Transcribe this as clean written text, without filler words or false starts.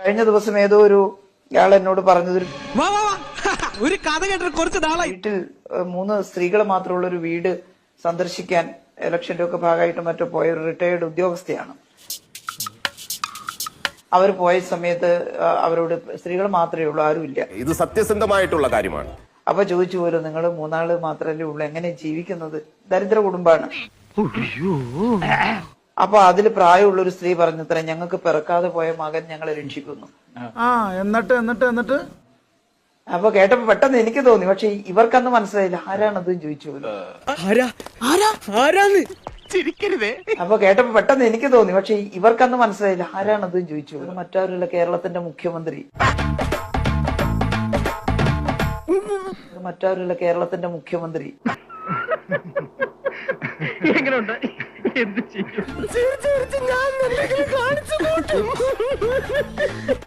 കഴിഞ്ഞ ദിവസം ഏതോ ഒരു ഇയാൾ എന്നോട് പറഞ്ഞത് ഒരു കഥ കേട്ടിട്ട് കുറച്ച് നാളായി വീട്ടിൽ 3 സ്ത്രീകൾ മാത്രമുള്ള ഒരു വീട് സന്ദർശിക്കാൻ ഇലക്ഷന്റെ ഒക്കെ ഭാഗമായിട്ട് മറ്റോ പോയ ഒരു റിട്ടയർഡ് ഉദ്യോഗസ്ഥയാണ്. അവർ പോയ സമയത്ത് അവരോട് സ്ത്രീകൾ മാത്രമേ ഉള്ളൂ, ആരുമില്ല. ഇത് സത്യസന്ധമായിട്ടുള്ള കാര്യമാണ്. അപ്പൊ ചോദിച്ചു പോലും നിങ്ങൾ 3 ആള് മാത്രമല്ലേ ഉള്ളൂ, എങ്ങനെ ജീവിക്കുന്നത്? ദരിദ്ര കുടുംബാണ്. അപ്പൊ അതിൽ പ്രായമുള്ള ഒരു സ്ത്രീ പറഞ്ഞത്ര, ഞങ്ങൾക്ക് പിറക്കാതെ പോയ മകൻ ഞങ്ങളെ രക്ഷിക്കുന്നു. എന്നിട്ട് അപ്പൊ കേട്ടപ്പോ പെട്ടെന്ന് എനിക്ക് തോന്നി, പക്ഷെ ഇവർക്കന്ന് മനസ്സിലായില്ല ആരാണത് ചോദിച്ചു പോലും. അപ്പൊ കേട്ടപ്പോ പെട്ടെന്ന് എനിക്ക് തോന്നി, പക്ഷെ ഇവർക്കന്ന് മനസ്സിലായില്ല ആരാണത് ചോദിച്ചു പോലും. മറ്റാരുള്ള കേരളത്തിന്റെ മുഖ്യമന്ത്രി, മറ്റാരുള്ള കേരളത്തിന്റെ മുഖ്യമന്ത്രി. എങ്ങനെയുണ്ട്? എന്ത് ചെയ്യും?